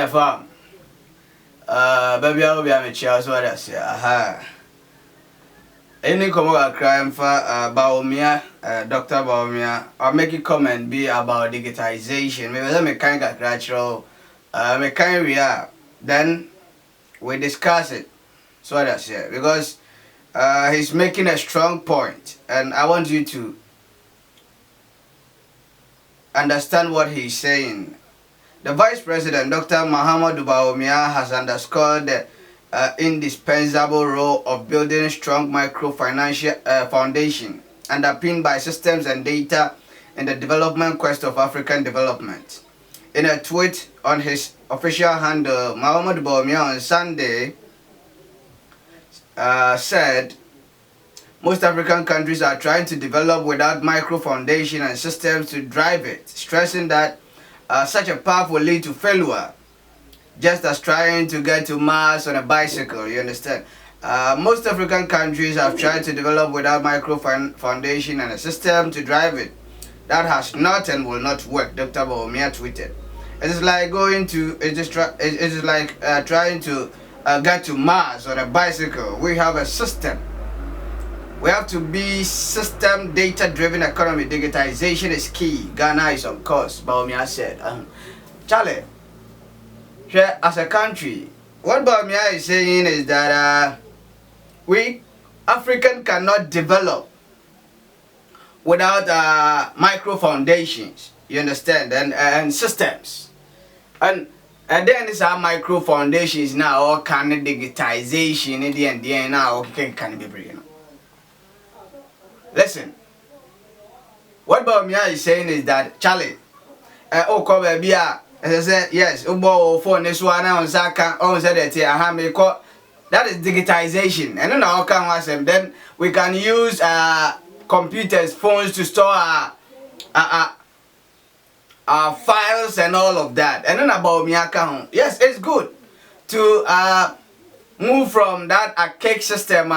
Yeah, fam. Baby, I will be a child, so I say, aha. Any comment crime for Bawumia, Dr. Bawumia, or make a comment be about digitization. Maybe let me kind of natural, me kind we are. Then we discuss it. So what I say, because he's making a strong point, and I want you to understand what he's saying. The Vice President, Dr. Asamoah-Ababio, has underscored the indispensable role of building a strong microfinancial foundation underpinned by systems and data in the development quest of African development. In a tweet on his official handle, Asamoah-Ababio on Sunday said, most African countries are trying to develop without micro foundation and systems to drive it, stressing that such a path will lead to failure, just as trying to get to Mars on a bicycle, you understand? Most African countries have tried to develop without micro foundation and a system to drive it. That has not and will not work, Dr. Bawumia tweeted. It is like trying to get to Mars on a bicycle. We have a system. We have to be system data-driven economy. Digitization is key. Ghana is of course, Bawumia said. Charlie, as a country, what Bawumia is saying is that we African cannot develop without micro foundations. You understand? And systems. And then it's our micro foundations now. All kind of digitization in the end now. Okay, can be brilliant. Listen, what Bawumia is saying is that Charlie, baby, as I said, yes, phone this one on Saka, said that that is digitization. And then how can we say then we can use computers, phones to store our files and all of that. And then about Bawumia, yes, it's good to move from that archaic system,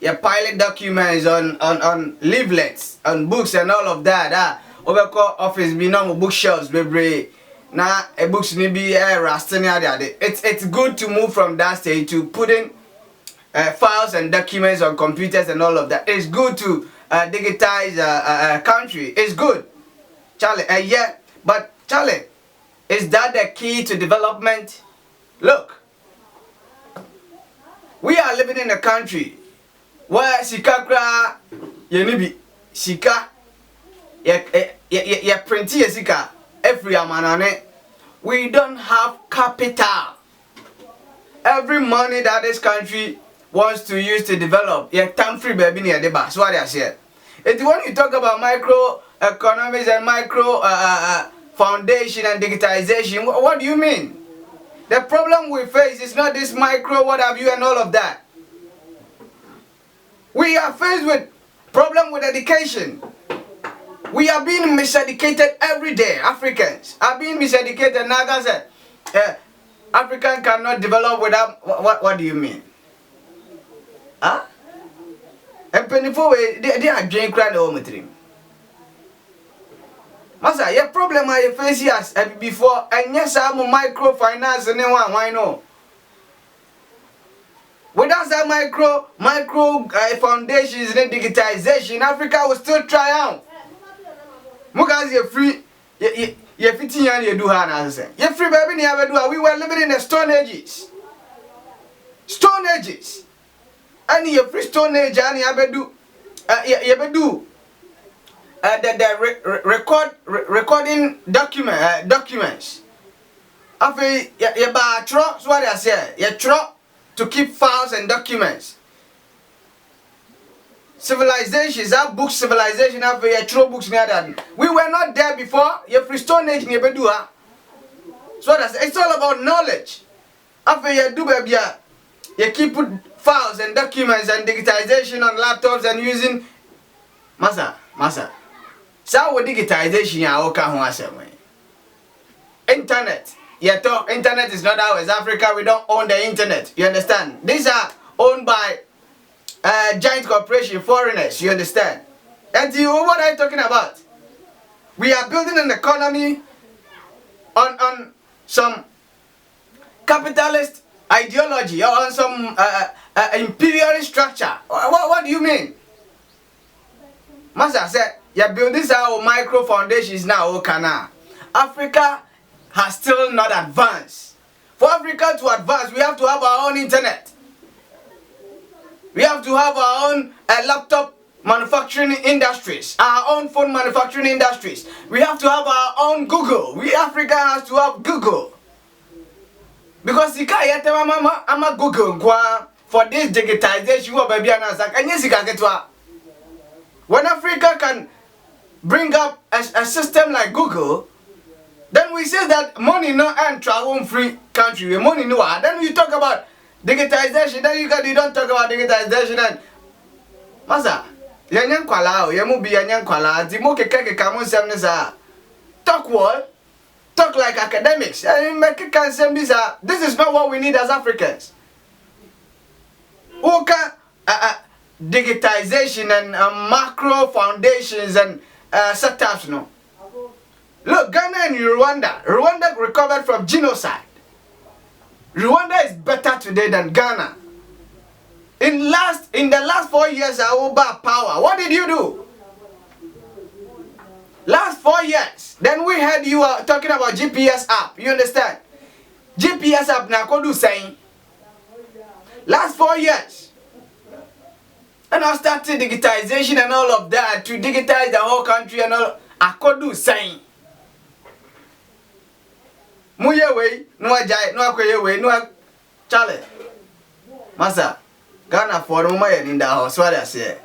your pilot documents on leaflets, on books and all of that. Over office be no bookshelves, baby. Now a books need be it's good to move from that stage to putting files and documents on computers and all of that. It's good to digitize a country. It's good, Charlie. Yeah, but Charlie, is that the key to development? Look, we are living in a country where sika kra yenibi sika ya printi ya sika every amanane. We don't have capital. Every money that this country wants to use to develop, yeah, time free baby near the bar. So what I said. It's when you talk about micro economies and micro foundation and digitization, what do you mean? The problem we face is not this micro, what have you, and all of that. We are faced with problem with education. We are being miseducated every day. Africans are being miseducated. Now I said, African cannot develop without, what do you mean? Huh? And they are drinking crying home with him. Masa, your problem I face yes before, and yes, I'm a microfinance and one, why no? Without that micro foundations and digitization, Africa will still triumph. Because you're free, you're 15 years, you do answer. You're free, baby, you ever do. We were living in the Stone Ages. Stone Ages. And you're free Stone Age, and you ever do. You ever do. Recording documents. After you buy a truck, what I say, you truck to keep files and documents. Civilizations, our book civilization, after your true books near that. We were not there before. Your free Stone Age, you do. So that's it's all about knowledge. After you do, baby, you keep put files and documents and digitization on laptops and using masa. So with digitization, you are internet. Internet is not ours. Africa, we don't own the internet. You understand? These are owned by giant corporation, foreigners. You understand? And what are you talking about? We are building an economy on some capitalist ideology or on some imperialist structure. What do you mean? Master said, you build this our micro foundations now, Okana. Africa has still not advanced. For Africa to advance, we have to have our own internet. We have to have our own laptop manufacturing industries, our own phone manufacturing industries. We have to have our own Google. Africa has to have Google. Because you can't get a Google for this digitization, baby, and yes, you can get to. When Africa can bring up a system like Google, then we say that money no and travel free country, money no. Then you talk about digitization, then you don't talk about digitization and Masa, yanyan kwala, yamu bi yanyan kwala, di mo keke kamun sem nisa. Talk what? Talk like academics. This is not what we need as Africans. Okay, digitization and macro foundations and setups, no. Look, Ghana and Rwanda recovered from genocide. Rwanda is better today than Ghana. In the last 4 years, Awoba power. What did you do? Last 4 years. Then we heard you are talking about GPS app. You understand? GPS app na kodu saying. Last 4 years. And I started digitization and all of that to digitize the whole country and all. Akodu saying. Muye way, no ajay, no akoye way, no chale. Masa, Ghana for the moment in the house, what I say.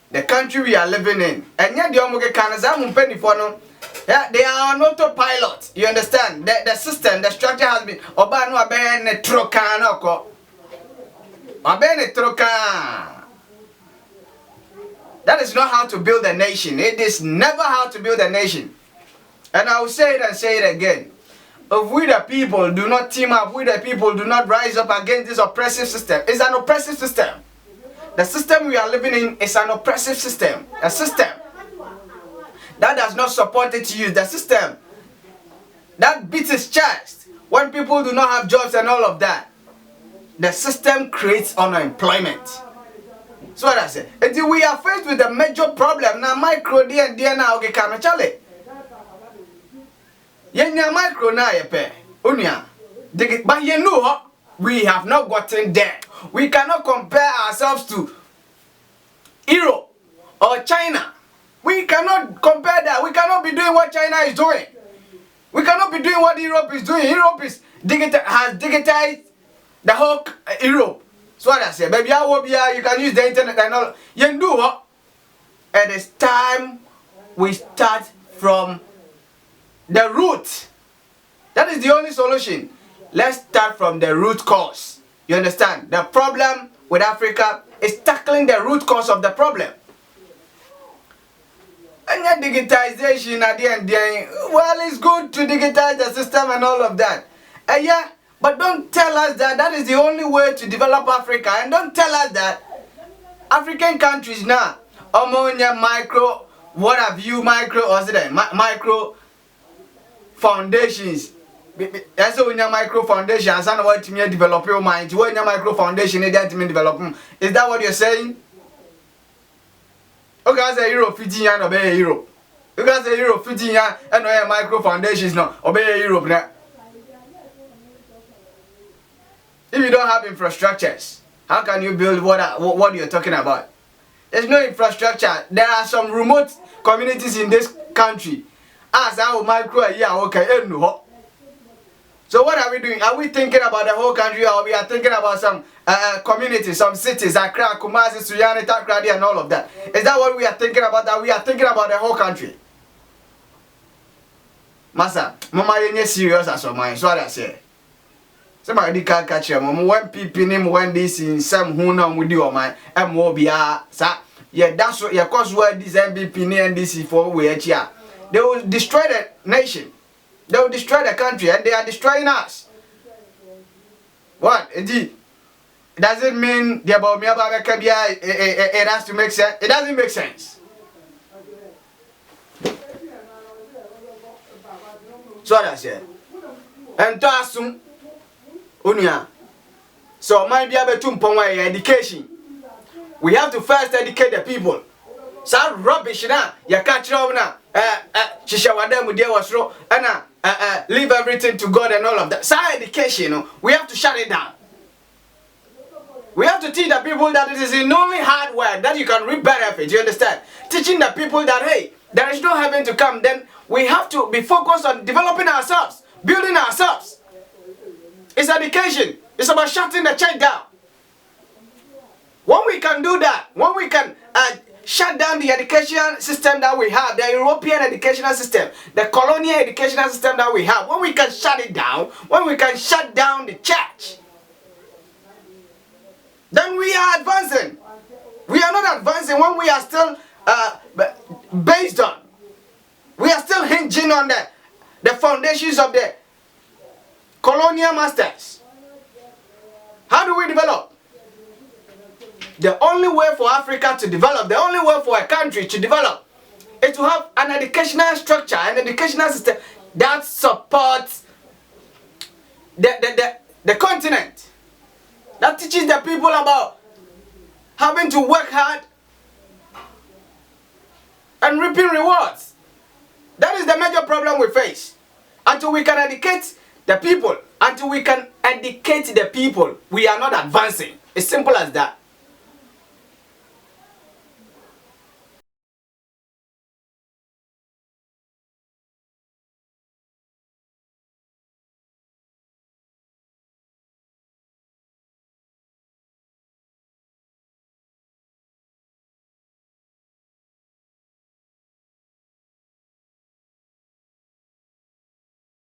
The country we are living in. And yet the omoge kanaza penny for no. Yeah, they are on autopilot. You understand? The system, the structure has been Obano abene trokan oko. Abene trokan. That is not how to build a nation. It is never how to build a nation. And I will say it and say it again. If we the people do not team up, we the people do not rise up against this oppressive system. It's an oppressive system. The system we are living in is an oppressive system. A system that does not support its use. The system that beats its chest when people do not have jobs and all of that. The system creates unemployment. So what I say. We are faced with a major problem. Now micro and now okay, Kamachale. Yenya micro na yepe unia but you know we have not gotten there. We cannot compare ourselves to Europe or China. We cannot compare that. We cannot be doing what China is doing. We cannot be doing what Europe is doing. Europe is has digitized the whole Europe. So what I say, baby, you can use the internet and all. You do what? It is time we start from the root. That is the only solution. Let's start from the root cause. You understand? The problem with Africa is tackling the root cause of the problem. And your digitization at the end, well, it's good to digitize the system and all of that. Yeah, but don't tell us that that is the only way to develop Africa. And don't tell us that African countries now, ammonia, micro, what have you, micro, or micro foundations. That's when your micro foundation and some what to develop your mind. When your micro foundation is that develop. Is that what you're saying? Okay, I say Europe 15 years obey Europe. You guys say Europe 15 years and no micro foundations no obey Europe now. If you don't have infrastructures, how can you build what you're talking about? There's no infrastructure. There are some remote communities in this country. As our micro okay, no. So what are we doing? Are we thinking about the whole country, or we are thinking about some communities, some cities, Accra, Kumasi, Suyani, Takrady, and all of that? Is that what we are thinking about? That we are thinking about the whole country? Masa, mama yenye serious as of mine. So what I say. Somebody can't catch them. When people name when this in some who know with you, my MOBA, sir. Yeah, that's what. Yeah, cause where this MBP and this for we here. They will destroy the nation. They will destroy the country, and they are destroying us. What? Indeed. Does it mean the Bawumia it has to make sense? It doesn't make sense. So what I said. And to assume Unia. So might be able to education. We have to first educate the people. So rubbish na ya catch na shisha wademu dia wasro and leave everything to God and all of that. So education, we have to shut it down. We have to teach the people that it is in only hard work that you can reap benefits. You understand? Teaching the people that hey, there is no heaven to come. Then we have to be focused on developing ourselves, building ourselves. It's education. It's about shutting the church down. When we can do that, when we can shut down the education system that we have, the European educational system, the colonial educational system that we have, when we can shut it down, when we can shut down the church, then we are advancing. We are not advancing when we are still based on. We are still hinging on the foundations of the colonial masters. How do we develop? The only way for Africa to develop, the only way for a country to develop, is to have an educational structure, an educational system that supports the continent. That teaches the people about having to work hard and reaping rewards. That is the major problem we face. Until we can educate the people, we are not advancing. It's simple as that.